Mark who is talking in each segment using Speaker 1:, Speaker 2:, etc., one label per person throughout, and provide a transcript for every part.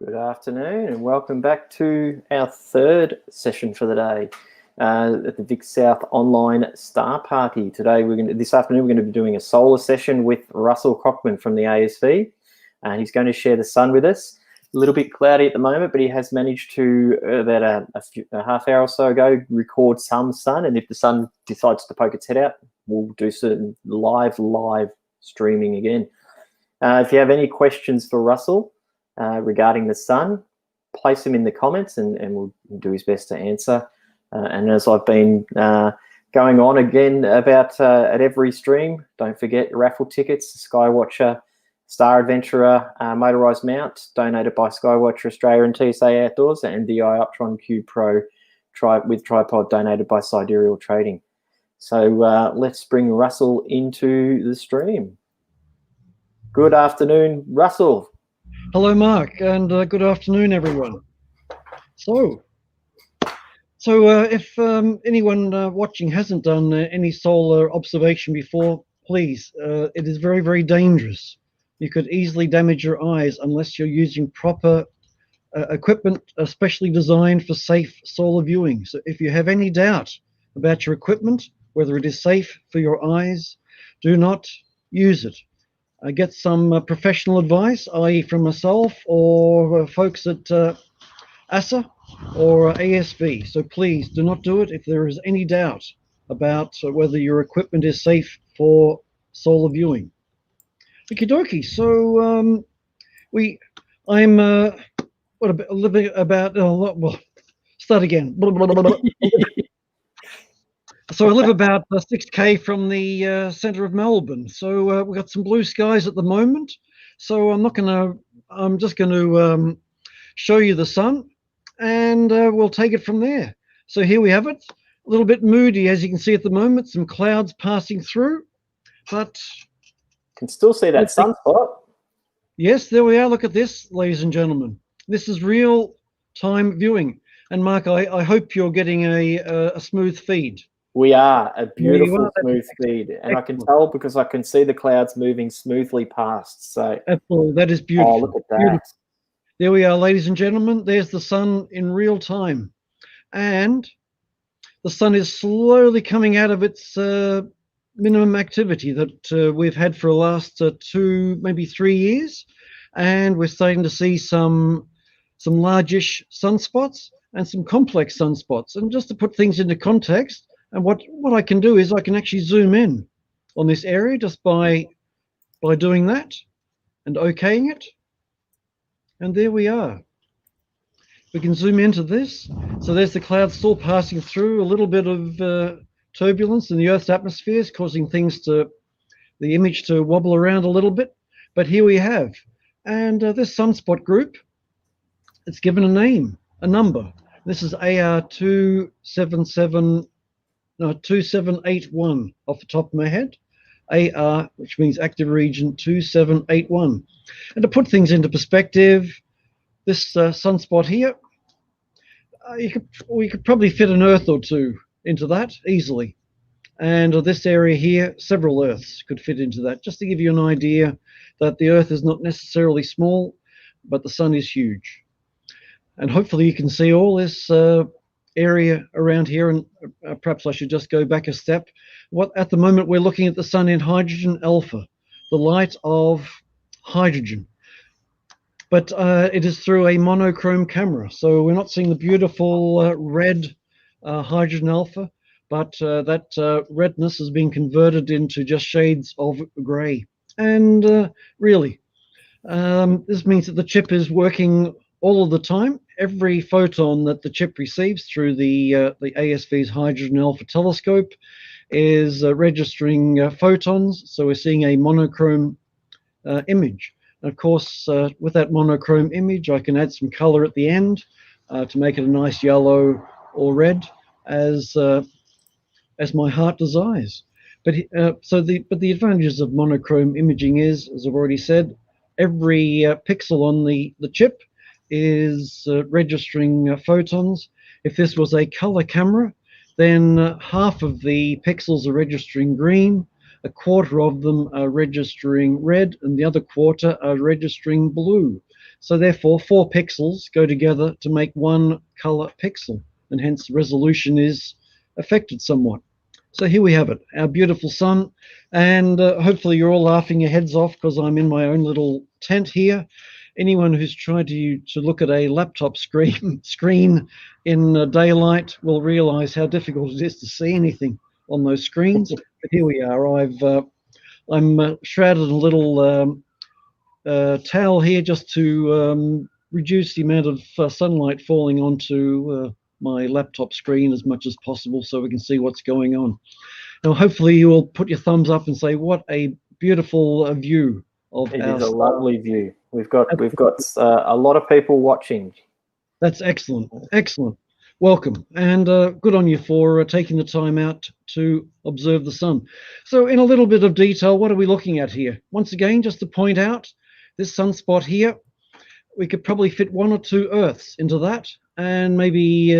Speaker 1: Good afternoon and welcome back to our third session for the day at the Vic South Online Star Party. This afternoon we're going to be doing a solar session with Russell Cockman from the ASV. He's going to share the sun with us. A little bit cloudy at the moment, but he has managed to, about a half hour or so ago, record some sun. And if the sun decides to poke its head out, we'll do some live streaming again. If you have any questions for Russell regarding the sun, place them in the comments and we'll do his best to answer. And as I've been going on again about at every stream, don't forget raffle tickets, Skywatcher, Star Adventurer, motorised mount donated by Skywatcher Australia and TSA Outdoors, and the Ioptron Q Pro with tripod donated by Sidereal Trading. So let's bring Russell into the stream. Good afternoon, Russell.
Speaker 2: Hello, Mark, and good afternoon, everyone. So if anyone watching hasn't done any solar observation before, please, it is very, very dangerous. You could easily damage your eyes unless you're using proper equipment, especially designed for safe solar viewing. So if you have any doubt about your equipment, whether it is safe for your eyes, do not use it. Get some professional advice, i.e. from myself or folks at ASA or ASV. So please do not do it if there is any doubt about whether your equipment is safe for solar viewing. Okie dokie. So start again. So I live about 6K from the centre of Melbourne. So we've got some blue skies at the moment. So I'm just going to show you the sun, and we'll take it from there. So here we have it. A little bit moody, as you can see at the moment. Some clouds passing through, but
Speaker 1: can still see that sunspot.
Speaker 2: Yes, there we are. Look at this, ladies and gentlemen. This is real-time viewing. And Mark, I hope you're getting a smooth feed.
Speaker 1: We are a beautiful smooth feed, and I can tell because I can see the clouds moving smoothly past. So
Speaker 2: absolutely, that is beautiful.
Speaker 1: Oh, look at that!
Speaker 2: Beautiful. There we are, ladies and gentlemen. There's the sun in real time, and the sun is slowly coming out of its minimum activity that we've had for the last 2, maybe 3 years, and we're starting to see some largish sunspots and some complex sunspots. And just to put things into context. And what I can do is I can actually zoom in on this area just by doing that and okaying it. And there we are. We can zoom into this. So there's the clouds still passing through, a little bit of turbulence in the Earth's atmosphere is causing the image to wobble around a little bit. But here we have. And this sunspot group, it's given a name, a number. This is AR 2781 off the top of my head. AR, which means active region 2781. And to put things into perspective, this sunspot here, we could probably fit an Earth or two into that easily. And this area here, several Earths could fit into that, just to give you an idea that the Earth is not necessarily small, but the sun is huge. And hopefully you can see all this area around here, and perhaps I should just go back a step. At the moment we're looking at the sun in hydrogen alpha, the light of hydrogen, but it is through a monochrome camera, so we're not seeing the beautiful red hydrogen alpha, but that redness has been converted into just shades of grey. And really this means that the chip is working all of the time. Every photon that the chip receives through the ASV's Hydrogen Alpha telescope is registering photons, so we're seeing a monochrome image. And of course, with that monochrome image, I can add some color at the end to make it a nice yellow or red, as my heart desires. But the advantages of monochrome imaging is, as I've already said, every pixel on the chip is registering photons. If this was a color camera, then half of the pixels are registering green, a quarter of them are registering red, and the other quarter are registering blue. So therefore, 4 pixels go together to make 1 color pixel, and hence the resolution is affected somewhat. So here we have it, our beautiful sun, and hopefully you're all laughing your heads off because I'm in my own little tent here. Anyone who's tried to look at a laptop screen in daylight will realize how difficult it is to see anything on those screens. But here we are. I'm shrouded in a little towel here just to reduce the amount of sunlight falling onto my laptop screen as much as possible so we can see what's going on. Now, hopefully you will put your thumbs up and say, what a beautiful view of
Speaker 1: It
Speaker 2: our
Speaker 1: is a
Speaker 2: sun.
Speaker 1: lovely view. We've got a lot of people watching.
Speaker 2: That's excellent. Excellent. Welcome. And good on you for taking the time out to observe the sun. So in a little bit of detail, what are we looking at here? Once again, just to point out, this sunspot here, we could probably fit 1 or 2 Earths into that, and maybe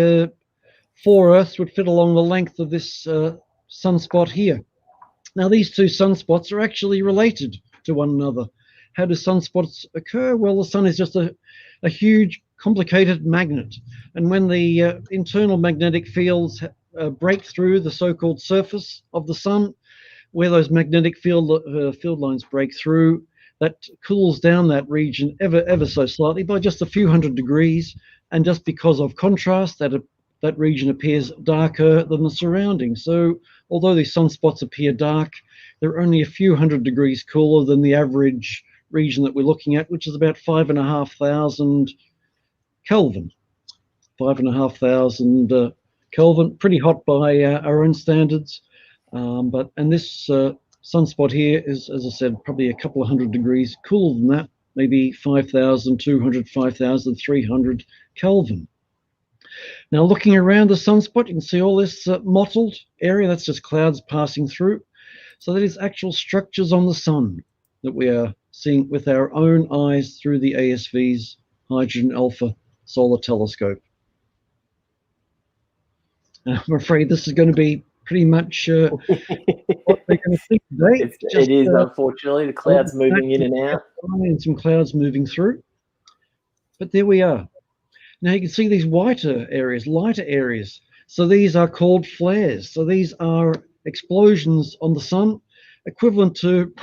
Speaker 2: 4 Earths would fit along the length of this sunspot here. Now, these 2 sunspots are actually related to one another. How do sunspots occur? Well, the sun is just a huge, complicated magnet. And when the internal magnetic fields break through the so-called surface of the sun, where those magnetic field lines break through, that cools down that region ever so slightly by just a few hundred degrees. And just because of contrast, that region appears darker than the surroundings. So although these sunspots appear dark, they're only a few hundred degrees cooler than the average region that we're looking at, which is about 5,500 Kelvin. 5,500 Kelvin, pretty hot by our own standards. And this sunspot here is, as I said, probably a couple of hundred degrees cooler than that, maybe 5,200, 5,300 Kelvin. Now, looking around the sunspot, you can see all this mottled area. That's just clouds passing through. So that is actual structures on the sun that we are seeing with our own eyes through the ASV's Hydrogen Alpha Solar Telescope. I'm afraid this is going to be pretty much what we're going to see today.
Speaker 1: It is, unfortunately, the clouds moving in and out.
Speaker 2: And some clouds moving through. But there we are. Now you can see these lighter areas. So these are called flares. So these are explosions on the sun, equivalent to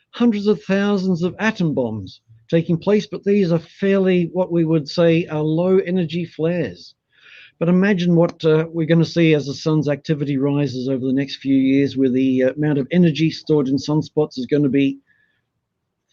Speaker 2: hundreds of thousands of atom bombs taking place. But these are fairly, what we would say, are low energy flares. But imagine what we're going to see as the sun's activity rises over the next few years, where the amount of energy stored in sunspots is going to be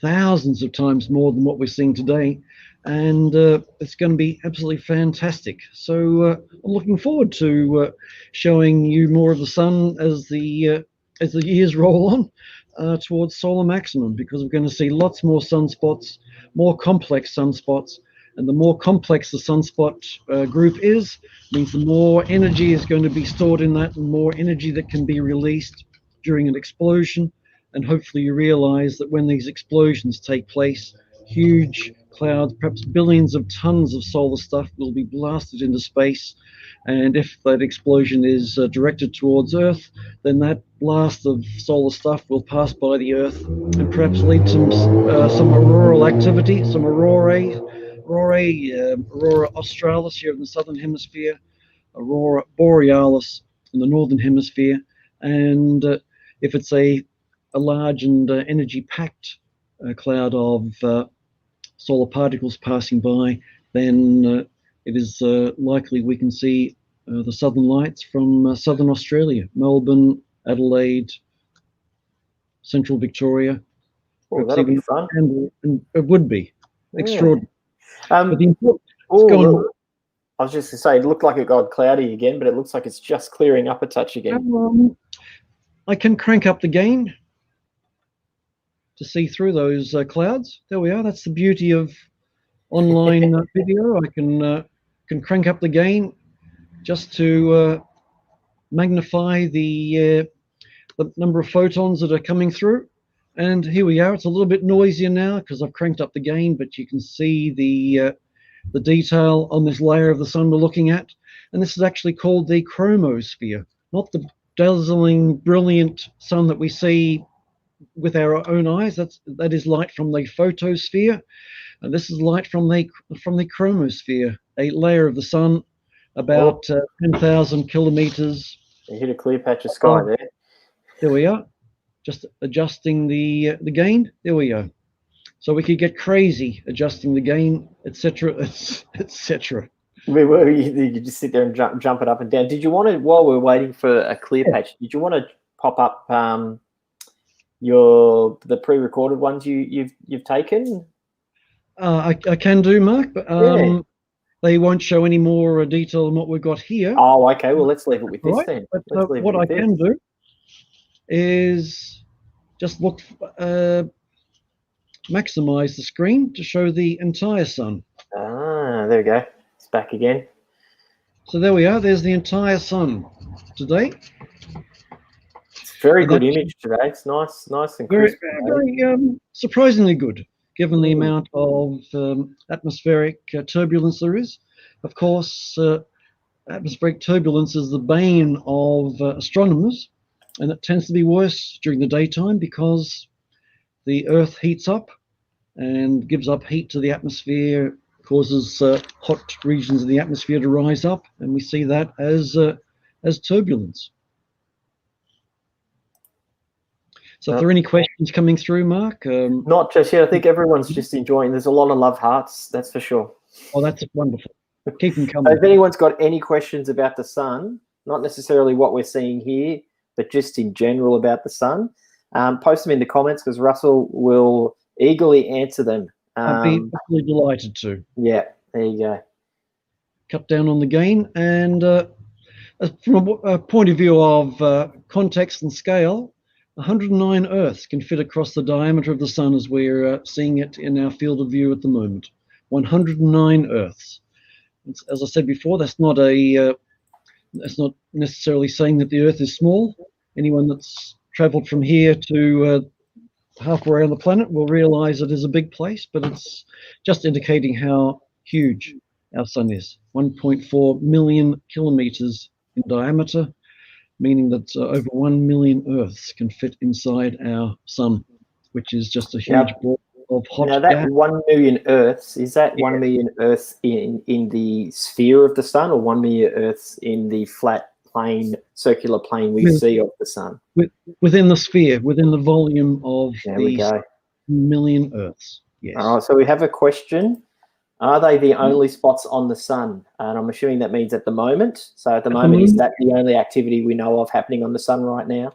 Speaker 2: thousands of times more than what we're seeing today. And it's going to be absolutely fantastic. So I'm looking forward to showing you more of the sun as the years roll on towards solar maximum, because we're going to see lots more sunspots, more complex sunspots. And the more complex the sunspot group is, means the more energy is going to be stored in that, and more energy that can be released during an explosion. And hopefully you realize that when these explosions take place, huge clouds, perhaps billions of tons of solar stuff, will be blasted into space. And if that explosion is directed towards Earth, then that blast of solar stuff will pass by the Earth and perhaps lead to some auroral activity, some aurora australis here in the southern hemisphere, aurora borealis in the northern hemisphere. And if it's a large and energy-packed cloud of solar particles passing by, then it is likely we can see the southern lights from southern Australia, Melbourne, Adelaide, central Victoria.
Speaker 1: Oh, that'll be fun.
Speaker 2: And it would be extraordinary.
Speaker 1: I was just going to say, it looked like it got cloudy again, but it looks like it's just clearing up a touch again.
Speaker 2: I can crank up the gain to see through those clouds. There we are. That's the beauty of online video. I can crank up the gain just to magnify the number of photons that are coming through. And here we are. It's a little bit noisier now because I've cranked up the gain, but you can see the detail on this layer of the sun we're looking at. And this is actually called the chromosphere, not the dazzling, brilliant sun that we see with our own eyes. That is light from the photosphere. And this is light from the chromosphere, a layer of the sun about 10,000 kilometers.
Speaker 1: You hit a clear patch of sky there.
Speaker 2: There we are. Just adjusting the gain. There we go. So we could get crazy adjusting the gain, etc., etc.
Speaker 1: You just sit there and jump it up and down. Did you want to, while we're waiting for a clear patch, did you want to pop up the pre-recorded ones you've taken?
Speaker 2: I can do, Mark, but they won't show any more detail than what we've got here.
Speaker 1: Oh, okay. Well, let's leave it with this then.
Speaker 2: But what I can do is just look, maximize the screen to show the entire sun.
Speaker 1: Ah, there we go. It's back again.
Speaker 2: So there we are. There's the entire sun today.
Speaker 1: It's very good image today. It's nice and crisp.
Speaker 2: Very surprisingly good, given the amount of atmospheric turbulence there is. Of course, atmospheric turbulence is the bane of astronomers, and it tends to be worse during the daytime because the Earth heats up and gives up heat to the atmosphere, causes hot regions of the atmosphere to rise up, and we see that as turbulence. So if there are any questions coming through, Mark?
Speaker 1: Not just yet. I think everyone's just enjoying. There's a lot of love hearts, that's for sure.
Speaker 2: Oh, that's wonderful. Keep them coming.
Speaker 1: So if anyone's got any questions about the sun, not necessarily what we're seeing here, but just in general about the sun, post them in the comments because Russell will eagerly answer them.
Speaker 2: I'd be absolutely delighted to.
Speaker 1: Yeah, there you go.
Speaker 2: Cut down on the gain, and from a point of view of context and scale, 109 Earths can fit across the diameter of the sun as we're seeing it in our field of view at the moment. 109 Earths. As I said before, that's not necessarily saying that the Earth is small. Anyone that's travelled from here to halfway around the planet will realise it is a big place, but it's just indicating how huge our sun is. 1.4 million kilometres in diameter, meaning that over 1 million Earths can fit inside our sun, which is just a huge ball of hot gas.
Speaker 1: Now that 1 million Earths, is that 1 million Earths in the sphere of the sun, or 1 million Earths in the flat plane, circular plane we see of the sun?
Speaker 2: Within the sphere, within the volume of
Speaker 1: the
Speaker 2: million Earths. Yes.
Speaker 1: All right, so we have a question. Are they the only spots on the sun? And I'm assuming that means at the moment. So at the moment, is that the only activity we know of happening on the sun right now?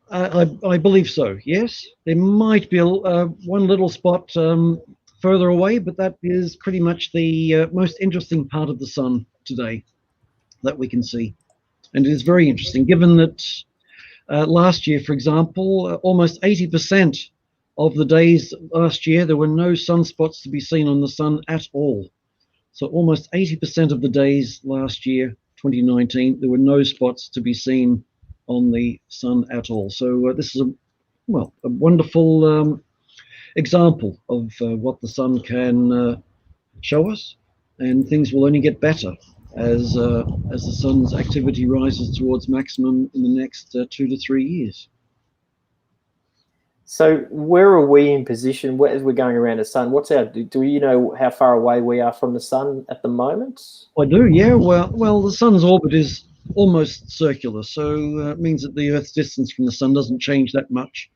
Speaker 2: I believe so, yes. There might be one little spot further away, but that is pretty much the most interesting part of the sun today that we can see. And it is very interesting, given that last year, for example, almost 80% of the days last year, there were no sunspots to be seen on the sun at all. So almost 80% of the days last year, 2019, there were no spots to be seen on the sun at all. So this is a wonderful example of what the sun can show us, and things will only get better as the sun's activity rises towards maximum in the next 2 to 3 years.
Speaker 1: So where are we in position as we're going around the sun? Do you know how far away we are from the sun at the moment?
Speaker 2: I do, yeah. Well, the sun's orbit is almost circular, so it means that the Earth's distance from the sun doesn't change that much.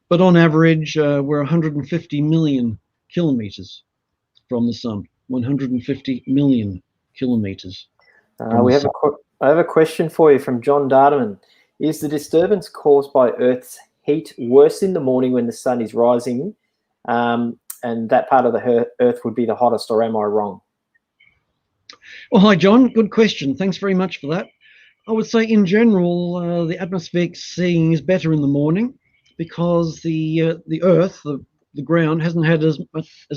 Speaker 2: But on average, we're 150 million kilometers from the sun. 150 million kilometers.
Speaker 1: I have a question for you from John Darderman. Is the disturbance caused by Earth's heat worse in the morning when the sun is rising, and that part of the Earth would be the hottest, or am I wrong?
Speaker 2: Well, hi, John. Good question. Thanks very much for that. I would say in general, the atmospheric seeing is better in the morning because the Earth, the ground, hasn't had as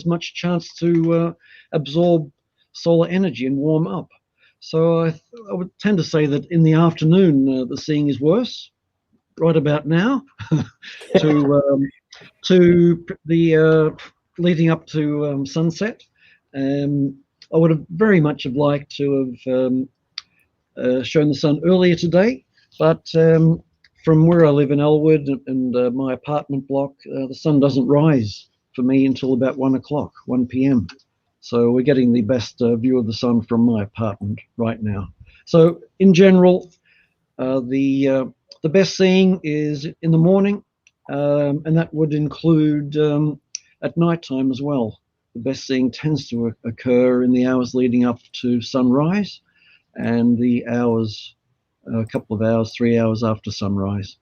Speaker 2: much chance to absorb solar energy and warm up. So I would tend to say that in the afternoon, the seeing is worse. Right about now, to the leading up to sunset. I would have very much have liked to have shown the sun earlier today, but from where I live in Elwood and my apartment block, the sun doesn't rise for me until about 1 o'clock, 1 p.m. So we're getting the best view of the sun from my apartment right now. So in general, the best seeing is in the morning, and that would include at night time as well. The best seeing tends to occur in the hours leading up to sunrise, and the hours, a couple of hours, 3 hours after sunrise.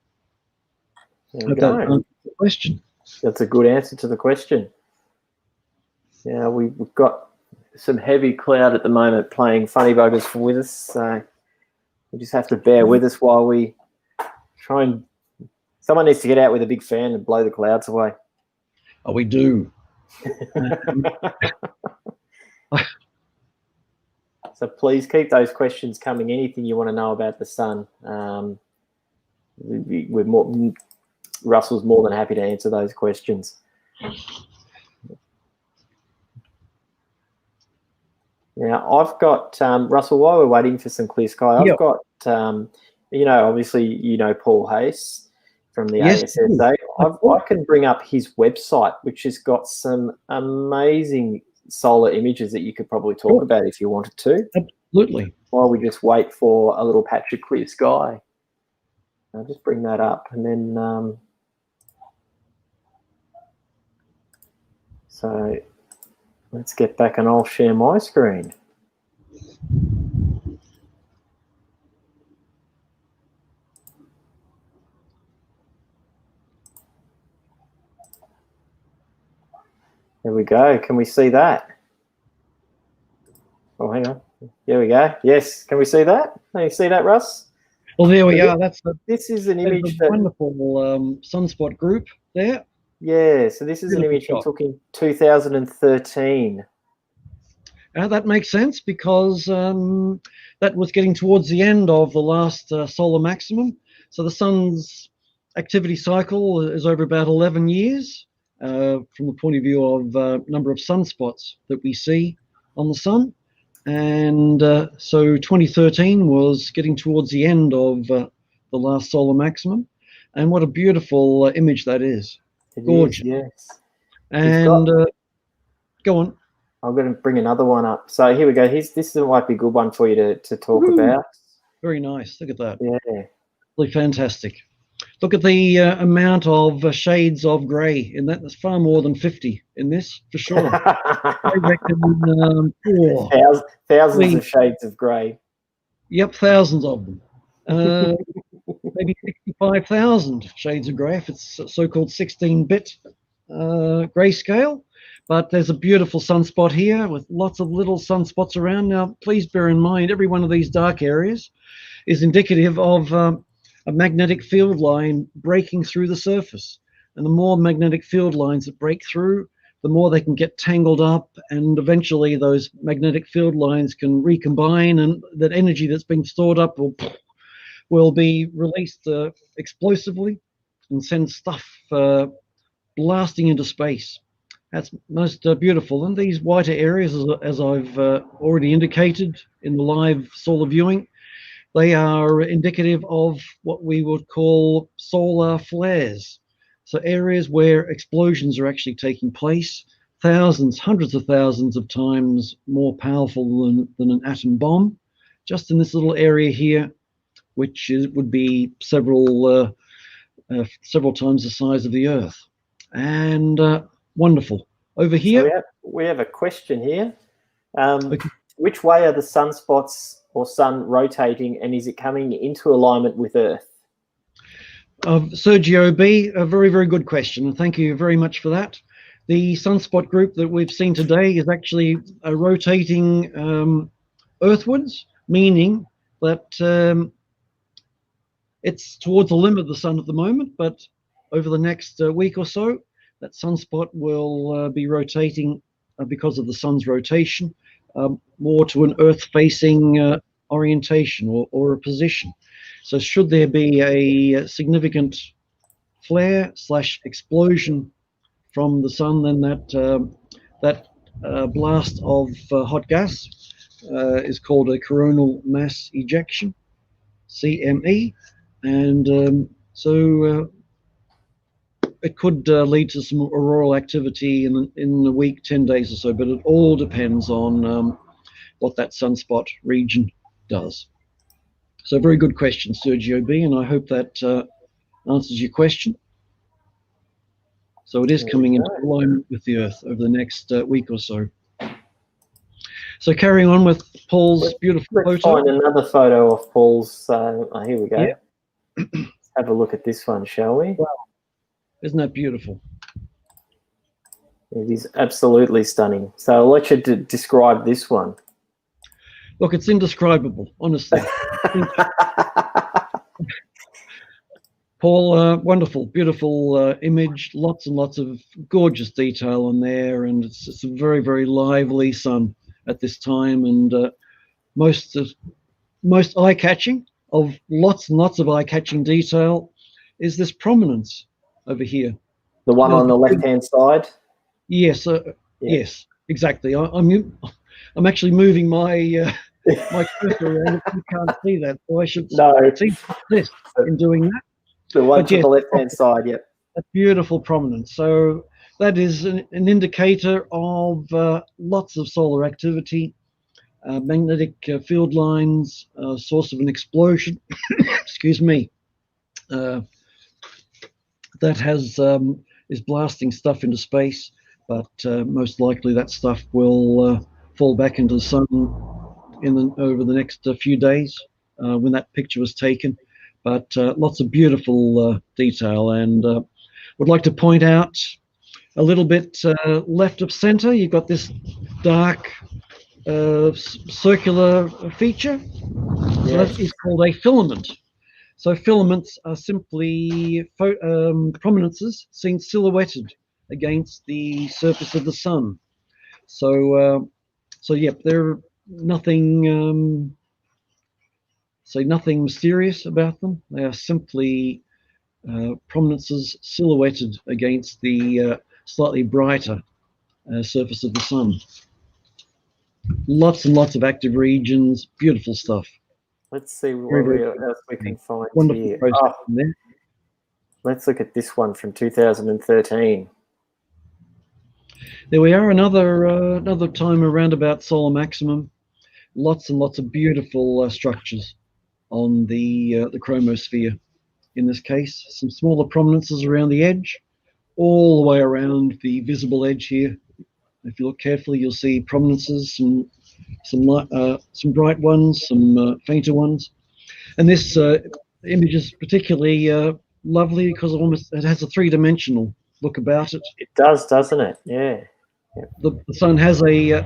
Speaker 1: There we go.
Speaker 2: That answers the question.
Speaker 1: That's a good answer to the question. Yeah, we've got some heavy cloud at the moment playing funny buggers with us, so we just have to bear with us while we try and... Someone needs to get out with a big fan and blow the clouds away.
Speaker 2: Oh, we do.
Speaker 1: So please keep those questions coming. Anything you want to know about the sun, Russell's more than happy to answer those questions. Now, I've got, Russell, while we're waiting for some clear sky, I've got, obviously, Paul Hayes from the ASSA. I can bring up his website, which has got some amazing solar images that you could probably talk about if you wanted to.
Speaker 2: Absolutely. While
Speaker 1: we just wait for a little patch of clear sky. I'll just bring that up, and then so let's get back and I'll share my screen. There we go. Can we see that? Oh, hang on. There we go. Yes. Can we see that? Can you see that, Russ?
Speaker 2: Well, there we are.
Speaker 1: This is an image that
Speaker 2: wonderful sunspot group there.
Speaker 1: Yeah. So this is an image we took in 2013.
Speaker 2: That makes sense because that was getting towards the end of the last solar maximum. So the sun's activity cycle is over about 11 years from the point of view of number of sunspots that we see on the sun. And so 2013 was getting towards the end of the last solar maximum. And what a beautiful image that is. Gorgeous.
Speaker 1: Yes.
Speaker 2: And go on.
Speaker 1: I'm going to bring another one up. So here we go. This might be a good one for you to talk about.
Speaker 2: Very nice. Look at that.
Speaker 1: Yeah.
Speaker 2: Really fantastic. Look at the amount of shades of grey in that. There's far more than 50 in this, for sure. I reckon
Speaker 1: thousands of shades of grey.
Speaker 2: Yep, thousands of them. Maybe 65,000 shades of grey if it's so-called 16-bit grayscale. But there's a beautiful sunspot here with lots of little sunspots around. Now, please bear in mind, every one of these dark areas is indicative of a magnetic field line breaking through the surface. And the more magnetic field lines that break through, the more they can get tangled up, and eventually those magnetic field lines can recombine, and that energy that's being stored up will be released explosively and send stuff blasting into space. That's most beautiful. And these whiter areas, as I've already indicated in the live solar viewing, they are indicative of what we would call solar flares. So areas where explosions are actually taking place, thousands, hundreds of thousands of times more powerful than an atom bomb, just in this little area here, which would be several times the size of the Earth. And wonderful. Over here,
Speaker 1: so we have a question here. Which way are the sunspots or sun rotating, and is it coming into alignment with Earth?
Speaker 2: Sergio B, a very, very good question, and thank you very much for that. The sunspot group that we've seen today is actually rotating earthwards, meaning that it's towards the limit of the sun at the moment, but over the next week or so, that sunspot will be rotating because of the sun's rotation more to an Earth-facing orientation or a position. So should there be a significant flare / explosion from the sun, then that blast of hot gas is called a coronal mass ejection, CME, and so it could lead to some auroral activity in a week, 10 days or so, but it all depends on what that sunspot region does. So very good question, Sergio B, and I hope that answers your question. So it is coming into alignment with the Earth over the next week or so. So carrying on with Paul's beautiful photo.
Speaker 1: Let's find another photo of Paul's. Here we go.
Speaker 2: Yeah.
Speaker 1: Let's have a look at this one, shall we?
Speaker 2: Wow. Isn't that beautiful?
Speaker 1: It is absolutely stunning. So I'll let you describe this one.
Speaker 2: Look, it's indescribable, honestly. Paul, wonderful, beautiful image, lots and lots of gorgeous detail on there, and it's a very, very lively sun at this time, and most eye-catching of lots and lots of eye-catching detail is this prominence over here.
Speaker 1: The one on the left-hand side?
Speaker 2: Yes, yes, exactly. I'm actually moving my my cursor around. You can't see that, so I should see this in doing that.
Speaker 1: The one to the left-hand side, yep.
Speaker 2: A beautiful prominence. So that is an indicator of lots of solar activity, magnetic field lines, source of an explosion, excuse me, that has is blasting stuff into space, but most likely that stuff will fall back into the sun over the next few days when that picture was taken. But lots of beautiful detail, and would like to point out a little bit left of center, you've got this dark circular feature. Yes. So that is called a filament. So filaments are simply prominences seen silhouetted against the surface of the sun. So, yep, they're nothing. Nothing mysterious about them. They are simply prominences silhouetted against the slightly brighter surface of the sun. Lots and lots of active regions, beautiful stuff.
Speaker 1: Let's see what else we can find here.
Speaker 2: There.
Speaker 1: Let's look at this one from 2013.
Speaker 2: There we are, another time around about solar maximum. Lots and lots of beautiful structures on the chromosphere. In this case, some smaller prominences around the edge, all the way around the visible edge here. If you look carefully, you'll see prominences, some bright ones, some fainter ones. And this image is particularly lovely because it has a three-dimensional look about it.
Speaker 1: It does, doesn't it? Yeah.
Speaker 2: The sun has a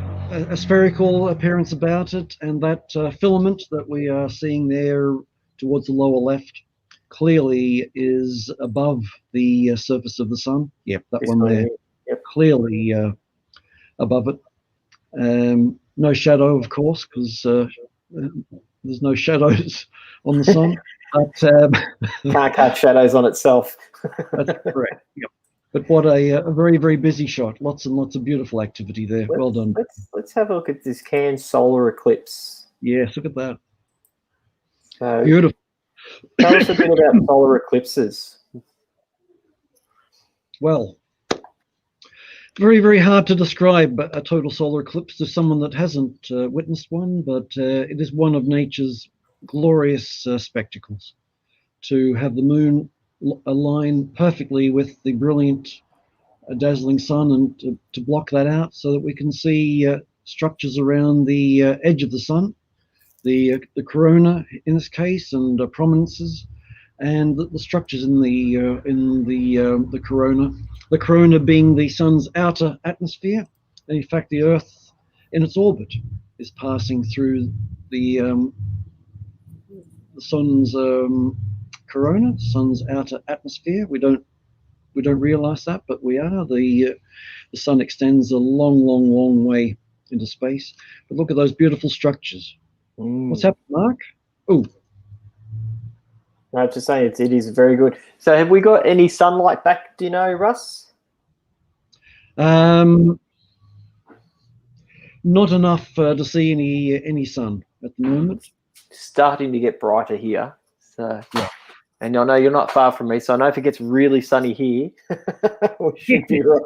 Speaker 2: spherical appearance about it, and that filament that we are seeing there towards the lower left clearly is above the surface of the sun. Yep, that one there. Yep. Clearly above it. No shadow, of course, because there's no shadows on the sun. But
Speaker 1: can't cast shadows on itself.
Speaker 2: That's correct. Yep. But what a very, very busy shot. Lots and lots of beautiful activity there. Well done.
Speaker 1: Let's have a look at this Cairns solar eclipse.
Speaker 2: Yes, look at that.
Speaker 1: So,
Speaker 2: beautiful.
Speaker 1: Tell us a bit about solar eclipses.
Speaker 2: Well, very, very hard to describe a total solar eclipse to someone that hasn't witnessed one, but it is one of nature's glorious spectacles. To have the moon align perfectly with the brilliant, dazzling sun, and to block that out so that we can see structures around the edge of the sun, the corona in this case, and prominences, and the structures in the corona. The corona being the sun's outer atmosphere, and in fact the Earth in its orbit is passing through the sun's corona, sun's outer atmosphere. We don't realize that, but we are. The sun extends a long way into space. But look at those beautiful structures. What's happened, Mark? Oh,
Speaker 1: I have to say it is very good. So have we got any sunlight back, do you know, Russ?
Speaker 2: Not enough to see any sun at the moment.
Speaker 1: Starting to get brighter here. So
Speaker 2: yeah.
Speaker 1: And I know you're not far from me, so I know if it gets really sunny here, we should be right.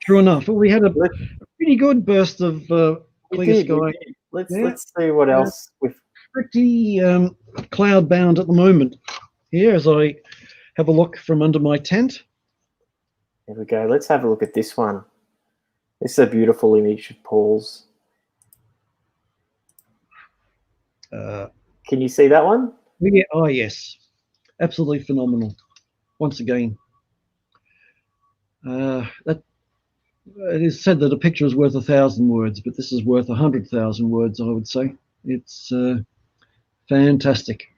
Speaker 2: True enough. Well, we had a pretty good burst of clear sky.
Speaker 1: Let's see what else with.
Speaker 2: Pretty cloud bound at the moment here as I have a look from under my tent.
Speaker 1: There we go. Let's have a look at this one. This is a beautiful image of Paul's. Can you see that one?
Speaker 2: Yeah, oh yes, absolutely phenomenal. Once again, that it is said that a picture is worth 1,000 words, but this is worth 100,000 words. I would say it's fantastic.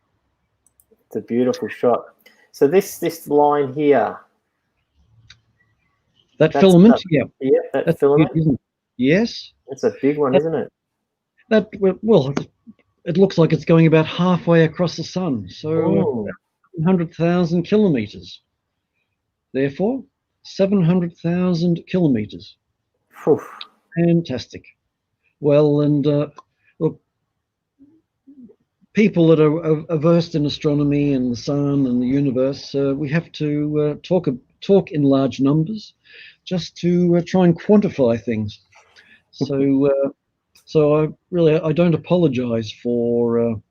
Speaker 1: It's a beautiful shot. So this line here.
Speaker 2: That filament,
Speaker 1: that filament.
Speaker 2: Isn't it? Yes,
Speaker 1: that's a big one, isn't it?
Speaker 2: That well, it looks like it's going about halfway across the sun, so 100,000 kilometers. Therefore, 700,000 kilometers.
Speaker 1: Whew.
Speaker 2: Fantastic. Well, and look, people that are versed in astronomy and the sun and the universe, we have to talk in large numbers, just to try and quantify things. So I don't apologize for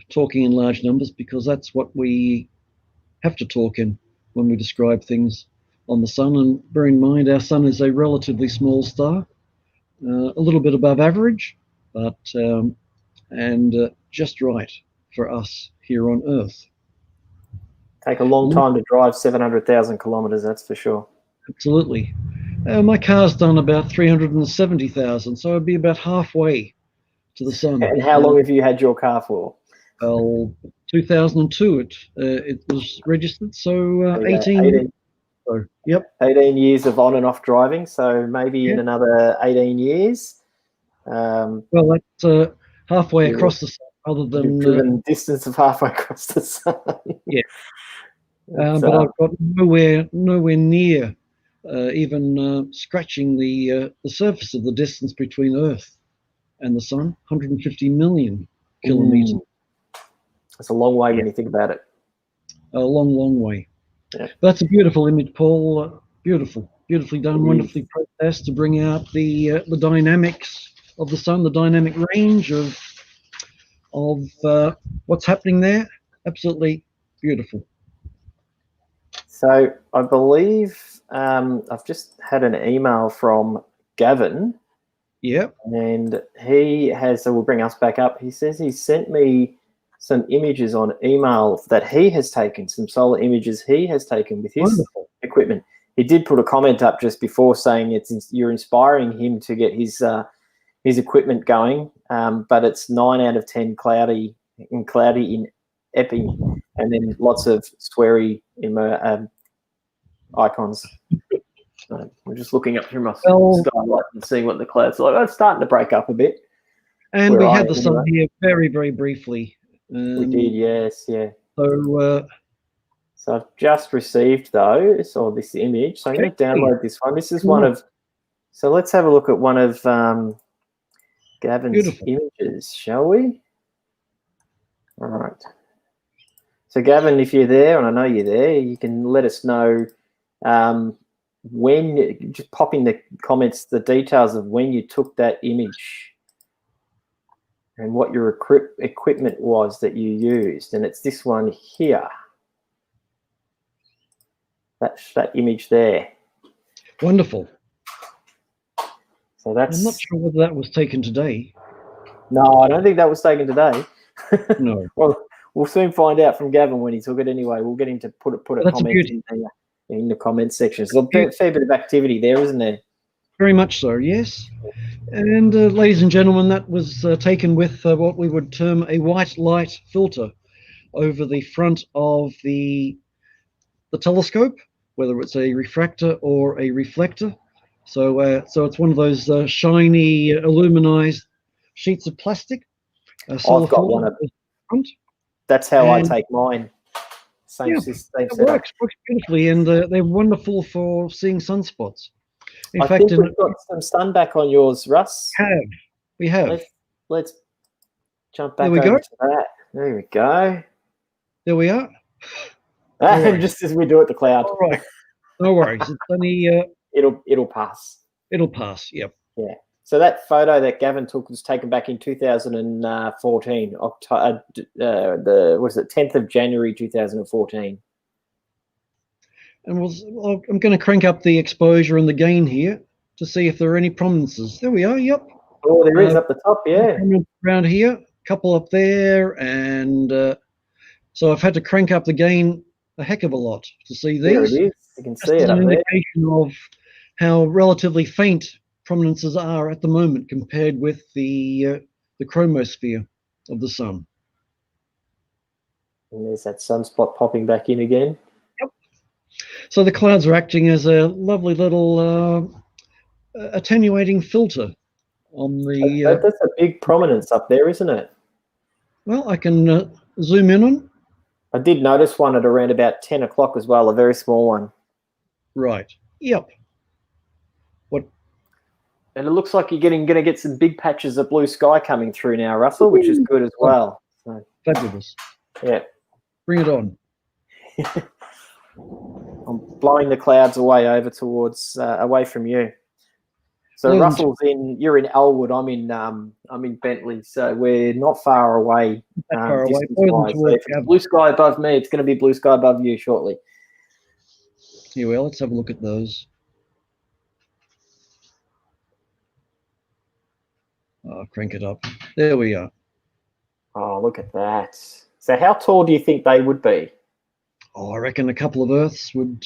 Speaker 2: talking in large numbers, because that's what we have to talk in when we describe things on the sun. And bear in mind, our sun is a relatively small star, a little bit above average, but just right for us here on Earth.
Speaker 1: Take a long time to drive 700,000 kilometers, that's for sure.
Speaker 2: Absolutely. My car's done about 370,000, so it'd be about halfway to the sun.
Speaker 1: And how long have you had your car for?
Speaker 2: Well, 2002 it was registered, so 18. So, yep.
Speaker 1: 18 years of on and off driving, so maybe in another 18 years.
Speaker 2: Well, that's halfway across the sun, other than
Speaker 1: driven distance of halfway across the sun.
Speaker 2: Yeah. But I've got nowhere near even scratching the surface of the distance between Earth and the sun, 150 million kilometers.
Speaker 1: That's a long way when you think about it.
Speaker 2: A long, long way.
Speaker 1: Yeah.
Speaker 2: That's a beautiful image, Paul. Beautifully done, wonderfully processed to bring out the dynamics of the sun, the dynamic range of what's happening there. Absolutely beautiful.
Speaker 1: So I believe I've just had an email from Gavin.
Speaker 2: Yep.
Speaker 1: And he has, so we'll bring us back up. He says he sent me some images on email that he has taken, some solar images he has taken with his equipment. He did put a comment up just before saying you're inspiring him to get his equipment going, but it's 9 out of 10 cloudy in Epping, and then lots of sweary icons. So we're just looking up through my skylight and seeing what the clouds are like. Oh, it's starting to break up a bit.
Speaker 2: And we had the sun here very, very briefly.
Speaker 1: We did, yes, yeah.
Speaker 2: So
Speaker 1: I've just received this image. So I'm going to download this one. This is one of. So let's have a look at one of Gavin's images, shall we? All right. So Gavin, if you're there, and I know you're there, you can let us know when. Just pop in the comments the details of when you took that image and what your equipment was that you used. And it's this one here. That image there.
Speaker 2: Wonderful.
Speaker 1: So that's.
Speaker 2: I'm not sure whether that was taken today.
Speaker 1: No, I don't think that was taken today.
Speaker 2: No.
Speaker 1: Well, we'll soon find out from Gavin when he took it anyway. We'll get him to put a comment in the comment section. So there's a fair bit of activity there, isn't there?
Speaker 2: Very much so, yes. And ladies and gentlemen, that was taken with what we would term a white light filter over the front of the telescope, whether it's a refractor or a reflector. So it's one of those shiny, aluminized sheets of plastic.
Speaker 1: I've got one of them. That's how I take mine. Same setup.
Speaker 2: Works beautifully, and they're wonderful for seeing sunspots. In fact,
Speaker 1: think we've got some sun back on yours, Russ.
Speaker 2: We have.
Speaker 1: Let's jump back over to that. There we go.
Speaker 2: There we are. Right.
Speaker 1: Just as we do at the cloud.
Speaker 2: All right. No worries. It's only
Speaker 1: It'll pass.
Speaker 2: it'll pass. Yep.
Speaker 1: Yeah. So that photo that Gavin took was taken back in 2014. The was it 10th of January 2014.
Speaker 2: And I'm going to crank up the exposure and the gain here to see if there are any prominences. There we are. Yep.
Speaker 1: Oh, there is up the top. Yeah.
Speaker 2: Around here, a couple up there, and so I've had to crank up the gain a heck of a lot to see these.
Speaker 1: There it is. You can see it
Speaker 2: an
Speaker 1: up there.
Speaker 2: indication of how relatively faint prominences are at the moment compared with the chromosphere of the sun.
Speaker 1: And there's that sunspot popping back in again.
Speaker 2: Yep. So the clouds are acting as a lovely little attenuating filter on the.
Speaker 1: That's a big prominence up there, isn't it?
Speaker 2: Well, I can zoom in on.
Speaker 1: I did notice one at around about 10 o'clock as well, a very small one.
Speaker 2: Right. Yep. What?
Speaker 1: And it looks like you're going to get some big patches of blue sky coming through now, Russell, which is good as well. So,
Speaker 2: fabulous.
Speaker 1: Yeah.
Speaker 2: Bring it on.
Speaker 1: I'm blowing the clouds away over towards away from you. So Russell's you're in Elwood. I'm in Bentley, so we're not far away.
Speaker 2: Far away.
Speaker 1: So if it's blue sky above me, it's going to be blue sky above you shortly.
Speaker 2: Here we are. Let's have a look at those. I'll crank it up. There we are.
Speaker 1: Oh, look at that. So how tall do you think they would be?
Speaker 2: Oh, I reckon a couple of Earths would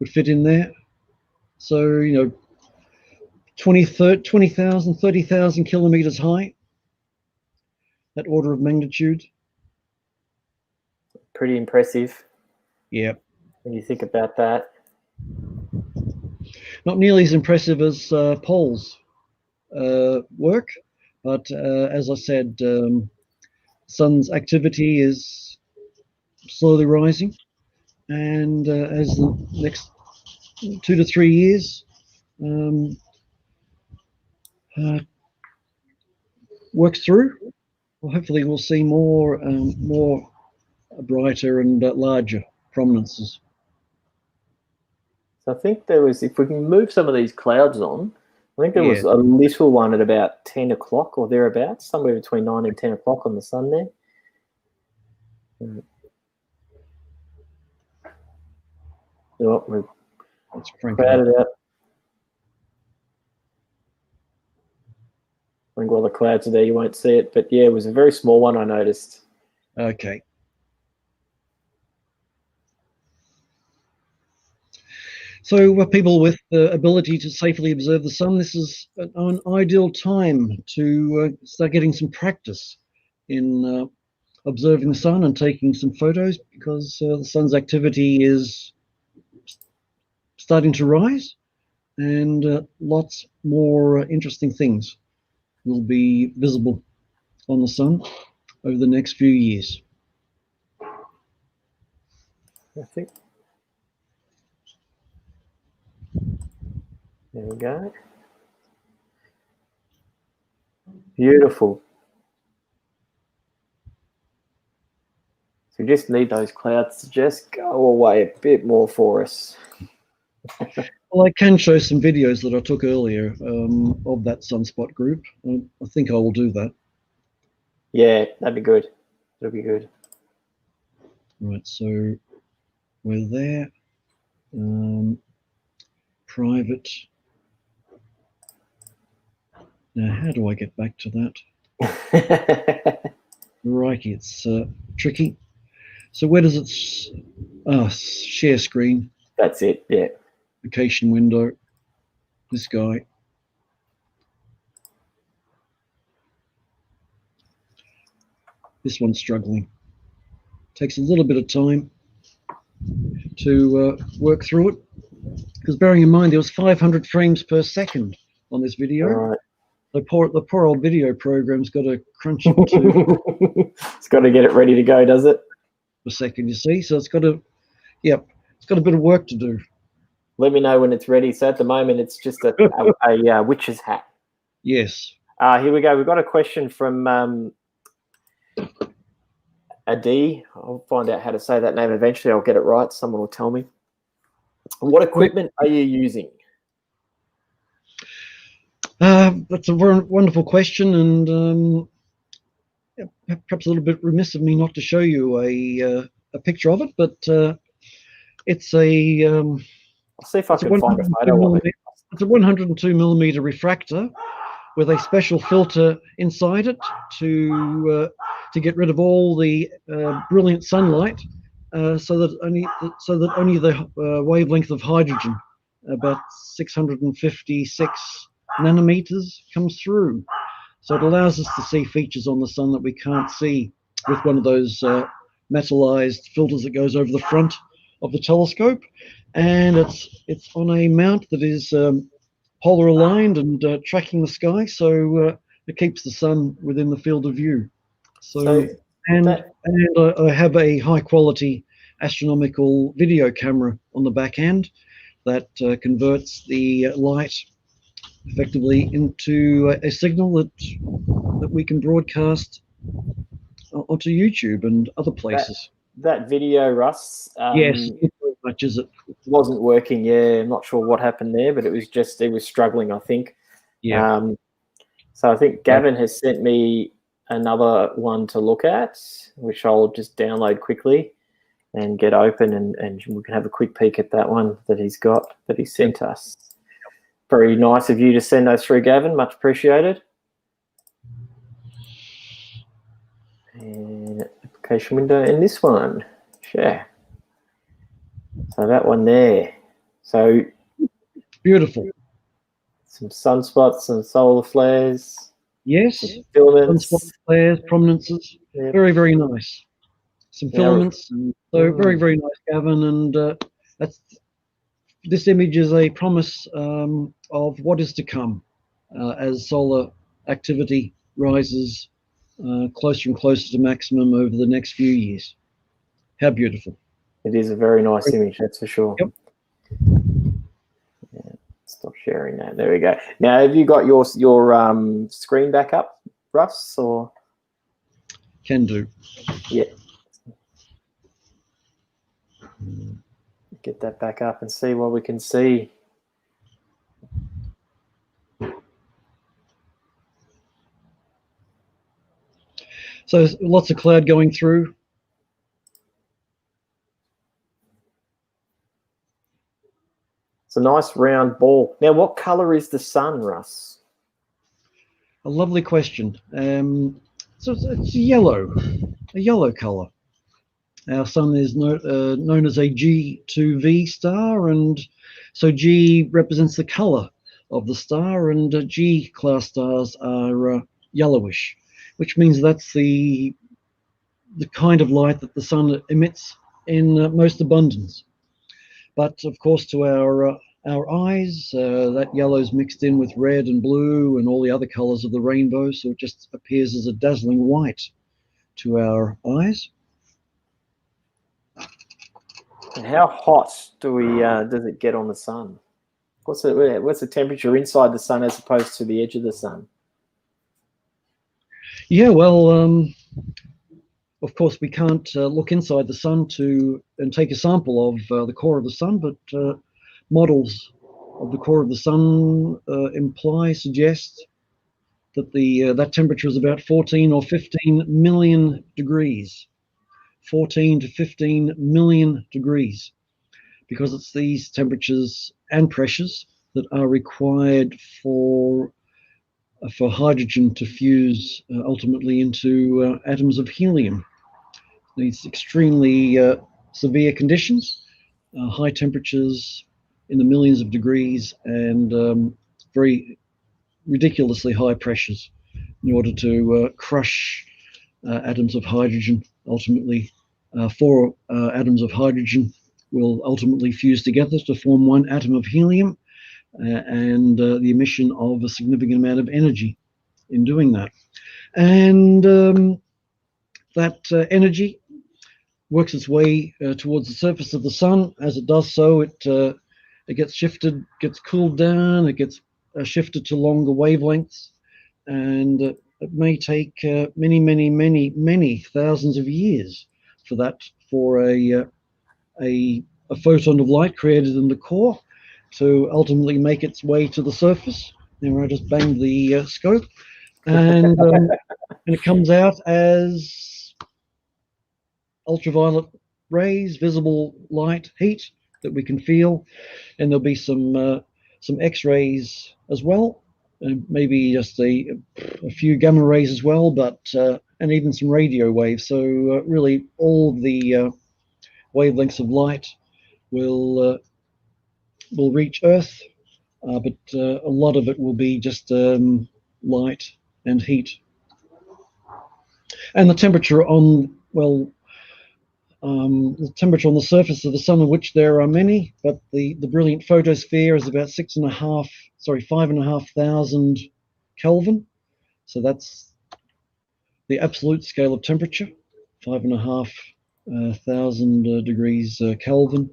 Speaker 2: fit in there. So, 20,000, 30,000 kilometers high. That order of magnitude.
Speaker 1: Pretty impressive.
Speaker 2: Yeah.
Speaker 1: When you think about that.
Speaker 2: Not nearly as impressive as Paul's work, but as I said, sun's activity is slowly rising, and as the next 2 to 3 years works through, well, hopefully we'll see more brighter and larger prominences.
Speaker 1: So I think there was, if we can move some of these clouds on, I think there was a little one at about 10 o'clock or thereabouts, somewhere between 9 and 10 o'clock on the sun there. Oh, we've crowded out. I think while the clouds are there, you won't see it. But yeah, it was a very small one I noticed.
Speaker 2: Okay. So people with the ability to safely observe the sun, this is an ideal time to start getting some practice in observing the sun and taking some photos, because the sun's activity is starting to rise, and lots more interesting things will be visible on the sun over the next few years.
Speaker 1: I think. There we go. Beautiful. So we just need those clouds to just go away a bit more for us.
Speaker 2: Well, I can show some videos that I took earlier of that sunspot group. I think I will do that.
Speaker 1: Yeah, that'd be good. That'd be good.
Speaker 2: Right, so we're there. Private. Now, how do I get back to that? Righty, it's tricky. So where does it share screen?
Speaker 1: That's it, yeah.
Speaker 2: Location window. This guy. This one's struggling. Takes a little bit of time to work through it, because bearing in mind there was 500 frames per second on this video.
Speaker 1: Right.
Speaker 2: The poor old video program's got to crunch it to
Speaker 1: it's got to get it ready to go, does it?
Speaker 2: a second, you see. So it's got to, it's got a bit of work to do.
Speaker 1: Let me know when it's ready. So at the moment, it's just a witch's hat.
Speaker 2: Yes.
Speaker 1: Here we go. We've got a question from Adi. I'll find out how to say that name eventually. I'll get it right. Someone will tell me. What equipment are you using?
Speaker 2: That's a very wonderful question, and perhaps a little bit remiss of me not to show you a picture of it, but it's a
Speaker 1: I'll see if I can find a photo of it.
Speaker 2: It's a 102 millimeter refractor with a special filter inside it to get rid of all the brilliant sunlight, so that only the wavelength of hydrogen, about 656 nanometers, comes through. So it allows us to see features on the sun that we can't see with one of those metallized filters that goes over the front of the telescope. And it's on a mount that is polar aligned and tracking the sky, so it keeps the sun within the field of view. And I have a high quality astronomical video camera on the back end that converts the light effectively into a signal that we can broadcast onto YouTube and other places.
Speaker 1: That video, Russ.
Speaker 2: Yes, much is it?
Speaker 1: Wasn't working. Yeah, I'm not sure what happened there, but it was struggling, I think.
Speaker 2: Yeah.
Speaker 1: So I think Gavin has sent me another one to look at, which I'll just download quickly and get open, and we can have a quick peek at that one that he sent us. Very nice of you to send those through, Gavin. Much appreciated. And application window, and this one, share. So that one there. So
Speaker 2: beautiful.
Speaker 1: Some sunspots, some solar flares.
Speaker 2: Yes.
Speaker 1: Filaments.
Speaker 2: Sunspot flares, prominences. Yep. Very, very nice. Some filaments. So very, very nice, Gavin. And this image is a promise of what is to come as solar activity rises closer and closer to maximum over the next few years. How beautiful.
Speaker 1: It is a very nice image, that's for sure.
Speaker 2: Yep.
Speaker 1: Yeah, stop sharing that. There we go. Now, have you got your screen back up, Russ? Or
Speaker 2: can do.
Speaker 1: Yeah. Get that back up and see what we can see.
Speaker 2: So lots of cloud going through.
Speaker 1: It's a nice round ball. Now, what color is the sun, Russ?
Speaker 2: A lovely question. So it's yellow, a yellow color. Our sun is known as a G2V star, and so G represents the color of the star, and G class stars are yellowish, which means that's the kind of light that the sun emits in most abundance. But of course, to our eyes, that yellow is mixed in with red and blue and all the other colors of the rainbow, so it just appears as a dazzling white to our eyes.
Speaker 1: And how hot does it get on the sun? What's the temperature inside the sun as opposed to the edge of the sun?
Speaker 2: Yeah, well, of course, we can't look inside the sun and take a sample of the core of the sun, but models of the core of the sun suggest that that temperature is about 14 or 15 million degrees. 14 to 15 million degrees, because it's these temperatures and pressures that are required for hydrogen to fuse ultimately into atoms of helium. These extremely severe conditions, high temperatures in the millions of degrees, and very ridiculously high pressures in order to crush atoms of hydrogen. Ultimately, 4 atoms of hydrogen will ultimately fuse together to form 1 atom of helium, and the emission of a significant amount of energy in doing that. And that energy works its way towards the surface of the sun. As it does so, it gets shifted, gets cooled down, it gets shifted to longer wavelengths, and it may take many thousands of years for a photon of light created in the core to ultimately make its way to the surface. Now I just banged the scope, and it comes out as ultraviolet rays, visible light, heat that we can feel, and there'll be some X-rays as well, and maybe just a few gamma rays as well, but and even some radio waves. So really, all the wavelengths of light will reach Earth, but a lot of it will be just light and heat. And the temperature on, the temperature on the surface of the sun, of which there are many, but the brilliant photosphere is about 5,500 Kelvin. So that's the absolute scale of temperature, 5,500 degrees Kelvin.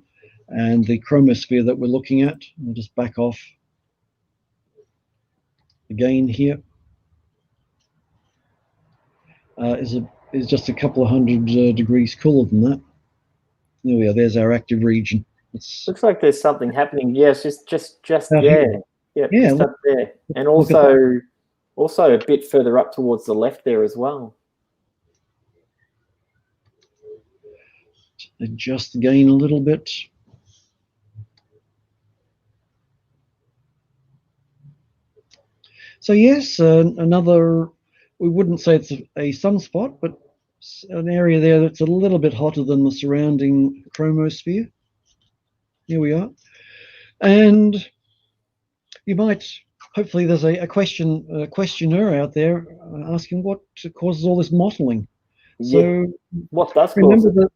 Speaker 2: And the chromosphere that we're looking at, I'll just back off again here, is just a couple of hundred degrees cooler than that. There we are. There's our active region.
Speaker 1: Looks like there's something happening. Yes, just yeah,
Speaker 2: here.
Speaker 1: Yeah, just up there, and also a bit further up towards the left there as well.
Speaker 2: Adjust the gain a little bit. So yes, another, we wouldn't say it's a sunspot, but an area there that's a little bit hotter than the surrounding chromosphere. Here we are. And you might, hopefully there's a questioner out there asking what causes all this mottling.
Speaker 1: Yeah.
Speaker 2: So
Speaker 1: what does
Speaker 2: remember that?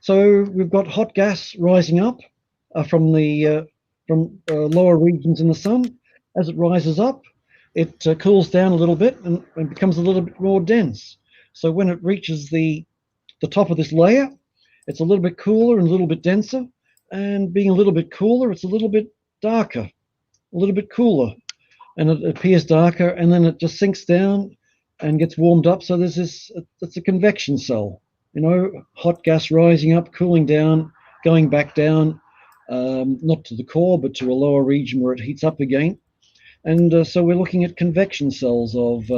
Speaker 2: So we've got hot gas rising up from lower regions in the sun. As it rises up, it cools down a little bit and becomes a little bit more dense. So when it reaches the top of this layer, it's a little bit cooler and a little bit denser. And being a little bit cooler, it's a little bit darker, a little bit cooler. And it appears darker, and then it just sinks down and gets warmed up. So there's this, it's a convection cell. You know, hot gas rising up, cooling down, going back down, not to the core, but to a lower region where it heats up again. And so we're looking at convection cells of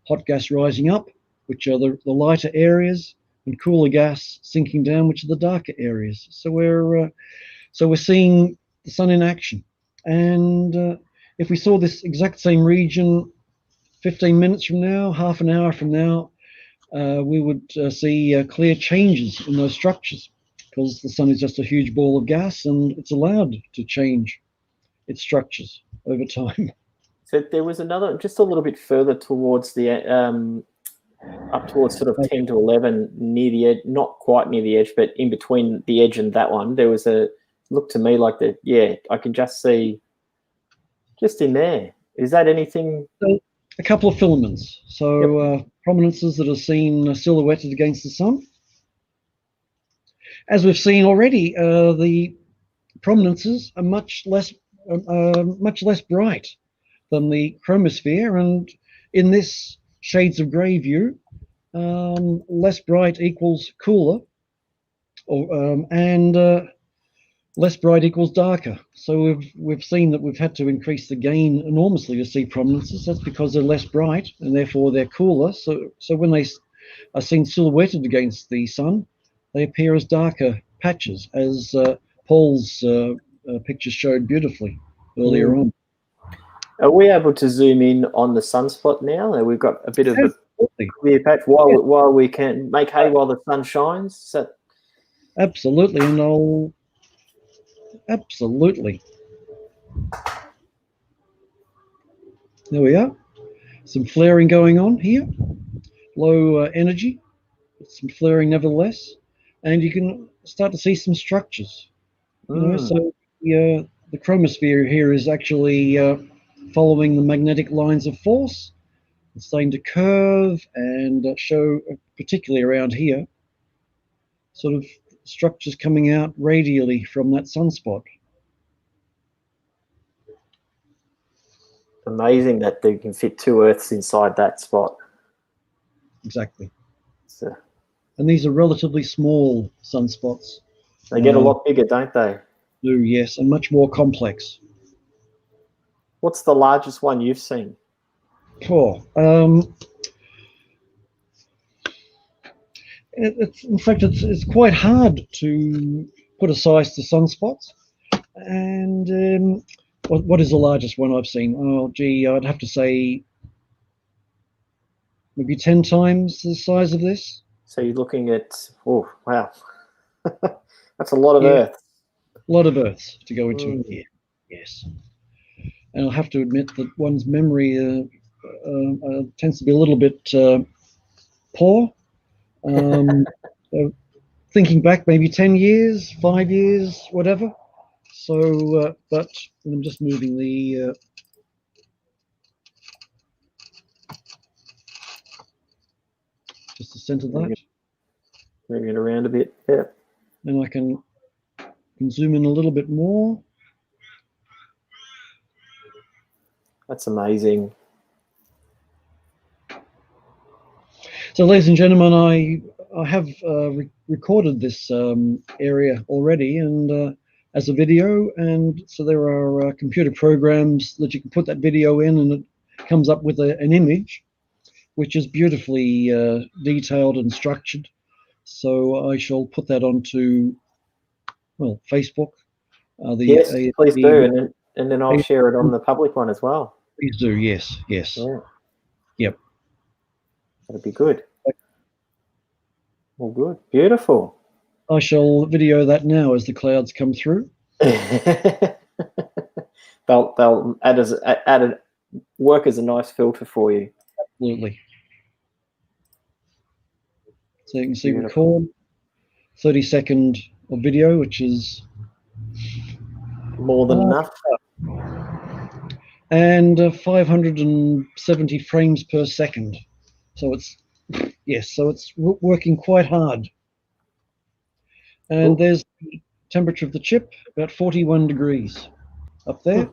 Speaker 2: hot gas rising up, which are the lighter areas, and cooler gas sinking down, which are the darker areas. So we're seeing the sun in action. And if we saw this exact same region 15 minutes from now, half an hour from now, we would see clear changes in those structures, because the sun is just a huge ball of gas and it's allowed to change its structures over time.
Speaker 1: So there was another, just a little bit further towards the up towards sort of 10 to 11 near the edge, not quite near the edge, but in between the edge and that one, there was looked to me like I can just see just in there. Is that anything?
Speaker 2: A couple of filaments. So prominences that are seen silhouetted against the sun. As we've seen already, the prominences are much less bright than the chromosphere, and in this shades of grey view, less bright equals cooler, and less bright equals darker. So we've seen that we've had to increase the gain enormously to see prominences. That's because they're less bright and therefore they're cooler. So when they are seen silhouetted against the sun, they appear as darker patches, as Paul's picture showed beautifully earlier on.
Speaker 1: Are we able to zoom in on the sunspot now? We've got a bit of a clear patch while we can make hay while the sun shines. So
Speaker 2: absolutely, and absolutely. There we are. Some flaring going on here. Low energy, but some flaring nevertheless, and you can start to see some structures. You know, so the chromosphere here is actually following the magnetic lines of force. It's starting to curve and show, particularly around here, sort of structures coming out radially from that sunspot.
Speaker 1: Amazing that they can fit two Earths inside that spot.
Speaker 2: exactly.
Speaker 1: So
Speaker 2: And these are relatively small sunspots.
Speaker 1: they get a lot bigger, don't they?
Speaker 2: Do, yes, and much more complex.
Speaker 1: What's the largest one you've seen?
Speaker 2: Oh, in fact, it's quite hard to put a size to sunspots. And what is the largest one I've seen? Oh, gee, I'd have to say maybe 10 times the size of this.
Speaker 1: So you're looking at, oh, wow. That's a lot of
Speaker 2: Yeah,
Speaker 1: Earth.
Speaker 2: a lot of Earths to go into here. Yes. And I'll have to admit that one's memory tends to be a little bit poor. Thinking back maybe 10 years, 5 years, whatever. So, but I'm just moving the just to center that.
Speaker 1: Moving it around a bit. Yeah.
Speaker 2: Then I can zoom in a little bit more.
Speaker 1: That's amazing.
Speaker 2: So, ladies and gentlemen, I have recorded this area already, and as a video, and so there are computer programs that you can put that video in, and it comes up with an image, which is beautifully detailed and structured. So I shall put that onto, well, Facebook.
Speaker 1: Yes, please do, and then I'll share it on the public one as well.
Speaker 2: Please do, yes, yes.
Speaker 1: Yeah.
Speaker 2: Yep.
Speaker 1: That'd be good. Well, good. Beautiful.
Speaker 2: I shall video that now as the clouds come through.
Speaker 1: they'll work as a nice filter for you.
Speaker 2: Absolutely. So you can see
Speaker 1: Beautiful.
Speaker 2: record 30-second of video, which is
Speaker 1: More than enough.
Speaker 2: And 570 frames per second. So it's, yes, so it's working quite hard. And
Speaker 1: Ooh.
Speaker 2: There's the temperature of the chip, about 41 degrees up there.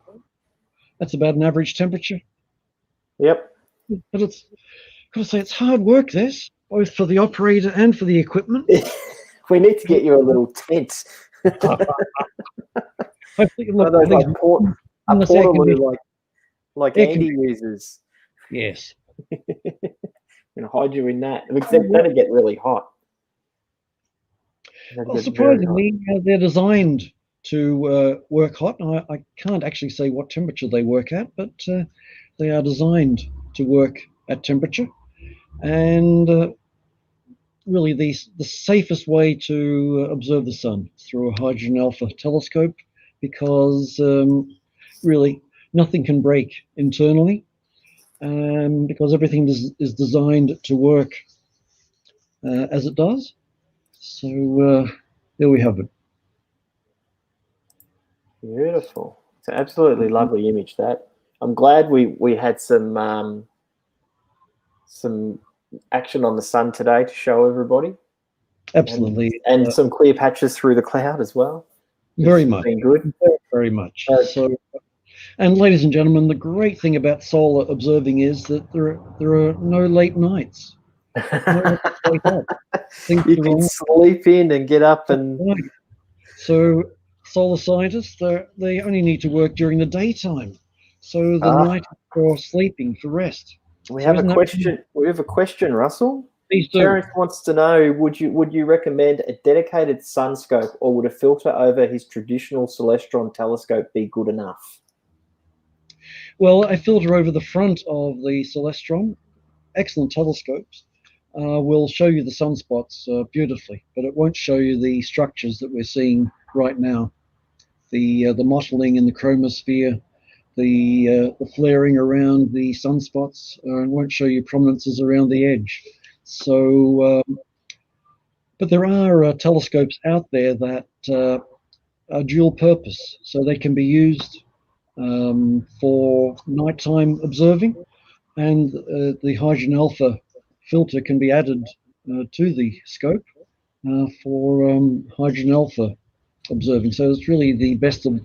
Speaker 2: That's about an average temperature.
Speaker 1: Yep.
Speaker 2: But it's, got to say, it's hard work, this, both for the operator and for the equipment.
Speaker 1: We need to get you a little tent. Like Andy uses.
Speaker 2: Yes.
Speaker 1: And hide you in that. That'd get really hot.
Speaker 2: Well, surprisingly, they're designed to work hot. I can't actually say what temperature they work at, but they are designed to work at temperature. And really, the safest way to observe the sun through a hydrogen alpha telescope, because really nothing can break internally, because everything is designed to work as it does. So there we have it.
Speaker 1: Beautiful. It's an absolutely lovely image. That I'm glad we had some action on the sun today to show everybody.
Speaker 2: Absolutely.
Speaker 1: And some clear patches through the cloud as well.
Speaker 2: Very much.
Speaker 1: Been good.
Speaker 2: Very much. So, and ladies and gentlemen, the great thing about solar observing is that there are no late nights.
Speaker 1: You can sleep in and get up and.
Speaker 2: So solar scientists, they only need to work during the daytime. So the night is for sleeping, for rest.
Speaker 1: We have a question. We have a question, Russell.
Speaker 2: Please do.
Speaker 1: Terence wants to know: would you recommend a dedicated sunscope, or would a filter over his traditional celestron telescope be good enough?
Speaker 2: Well, a filter over the front of the celestron, excellent telescopes, will show you the sunspots beautifully, but it won't show you the structures that we're seeing right now. The mottling in the chromosphere, the flaring around the sunspots, and won't show you prominences around the edge. So, but there are telescopes out there that are dual purpose, so they can be used for nighttime observing, and the hydrogen alpha filter can be added to the scope for hydrogen alpha observing. So it's really the best of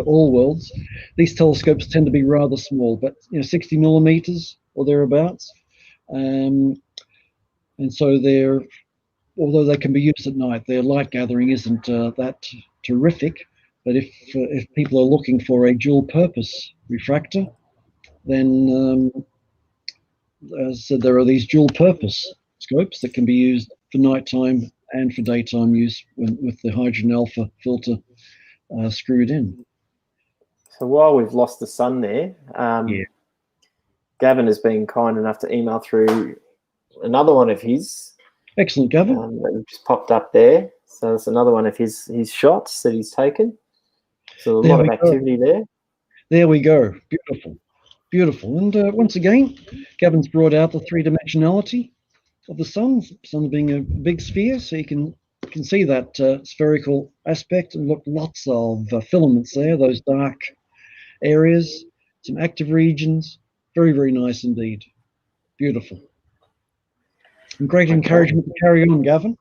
Speaker 2: all worlds. These telescopes tend to be rather small, but 60 millimeters or thereabouts. And so they're, although they can be used at night, their light gathering isn't that terrific. But if people are looking for a dual purpose refractor, then as I said, there are these dual purpose scopes that can be used for nighttime and for daytime use with the hydrogen alpha filter screwed in.
Speaker 1: So while we've lost the sun there,
Speaker 2: Yeah.
Speaker 1: Gavin has been kind enough to email through another one of his.
Speaker 2: Excellent, Gavin.
Speaker 1: That just popped up there. So it's another one of his shots that he's taken. So a lot of activity there.
Speaker 2: There we go. Beautiful. Beautiful. And once again, Gavin's brought out the three-dimensionality of the sun being a big sphere, so you can see that spherical aspect, and look, lots of filaments there, those dark areas, some active regions. Very, very nice indeed. Beautiful. And great encouragement to carry on, Gavin.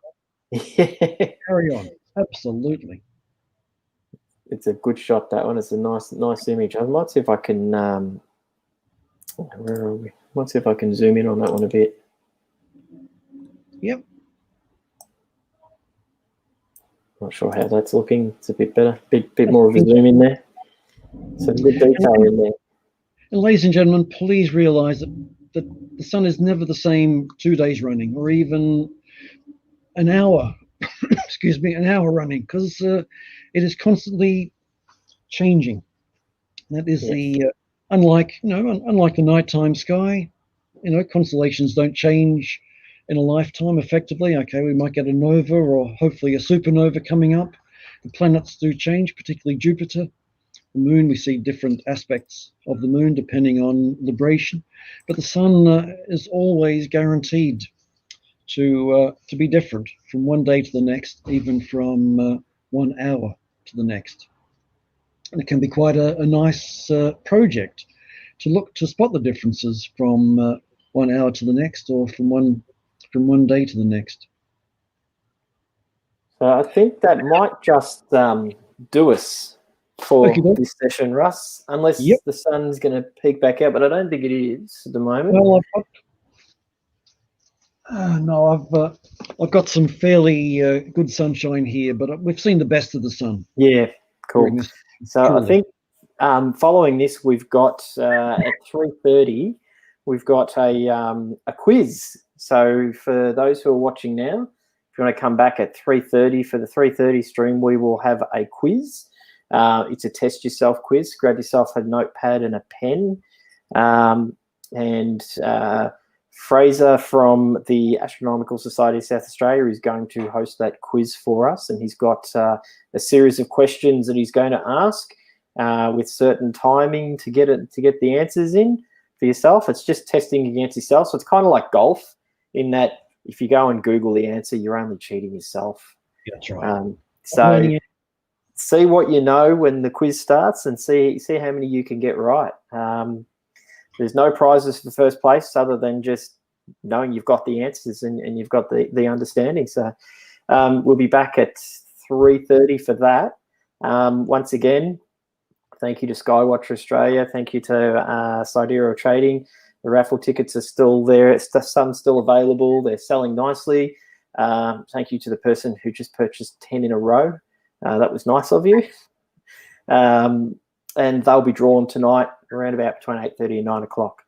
Speaker 2: Carry on. Absolutely.
Speaker 1: It's a good shot, that one. It's a nice image. I might see if I can where are we? Might see if I can zoom in on that one a bit.
Speaker 2: Yep.
Speaker 1: Not sure how that's looking. It's a bit better. Bit more of a zoom in there. Some good detail in there.
Speaker 2: And ladies and gentlemen, please realise that the sun is never the same 2 days running, or even an hour. Excuse me, an hour running, because it is constantly changing. That is the unlike the nighttime sky. Constellations don't change in a lifetime effectively. Okay, we might get a nova or hopefully a supernova coming up. The planets do change, particularly Jupiter. The moon, we see different aspects of the moon depending on libration, but the sun is always guaranteed to be different from one day to the next, even from 1 hour to the next. And it can be quite a nice project to look to spot the differences from 1 hour to the next, or from one day to the next.
Speaker 1: So I think that might just do us for this session, Russ, unless the sun's going to peek back out, but I don't think it is at the moment.
Speaker 2: Well, I've got some fairly good sunshine here, but we've seen the best of the sun.
Speaker 1: Yeah, cool. So I think following this, we've got at 3:30, we've got a quiz. So for those who are watching now, if you want to come back at 3:30 for the 3:30 stream, we will have a quiz. It's a test yourself quiz. Grab yourself a notepad and a pen. Fraser from the Astronomical Society of South Australia is going to host that quiz for us, and he's got a series of questions that he's going to ask with certain timing to get the answers in for yourself. It's just testing against yourself, so it's kind of like golf in that if you go and Google the answer, you're only cheating yourself.
Speaker 2: That's right.
Speaker 1: So see what you know when the quiz starts, and see how many you can get right. There's no prizes for first place other than just knowing you've got the answers and you've got the understanding. So we'll be back at 3:30 for that. Once again, thank you to Skywatch Australia. Thank you to Sidereal Trading. The raffle tickets are still there. Some still available. They're selling nicely. Thank you to the person who just purchased 10 in a row. That was nice of you. And they'll be drawn tonight around about between 8:30 and 9 o'clock.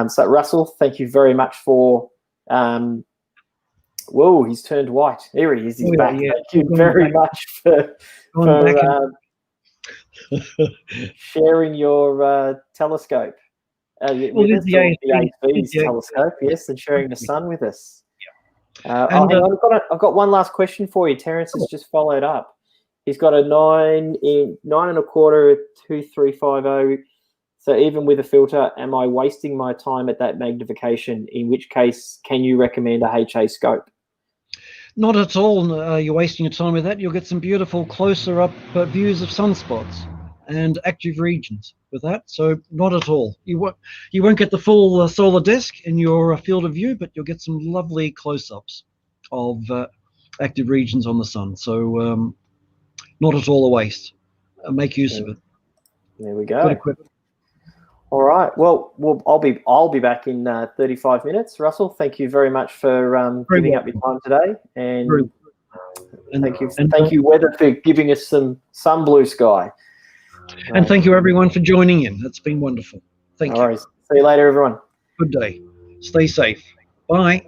Speaker 1: So Russell, thank you very much for whoa, he's turned white. Here he is, he's back. Yeah. Thank you very much for sharing your telescope. With us, the ASB's telescope, yes, and sharing the sun with us. I've got one last question for you. Terence has just followed up. He's got a 9 1/4 2350. So even with a filter, am I wasting my time at that magnification? In which case, can you recommend a HA scope?
Speaker 2: Not at all. You're wasting your time with that. You'll get some beautiful closer up views of sunspots and active regions with that. So not at all. You won't get the full solar disk in your field of view, but you'll get some lovely close-ups of active regions on the sun. So not at all a waste. Make use of it.
Speaker 1: There we go. All right. Well, I'll be back in 35 minutes. Russell, thank you very much for giving up your time today, and thank you, weather, for giving us some blue sky.
Speaker 2: And thank you everyone for joining in. That's been wonderful. Thank you.
Speaker 1: No worries. See you later, everyone.
Speaker 2: Good day. Stay safe. Bye.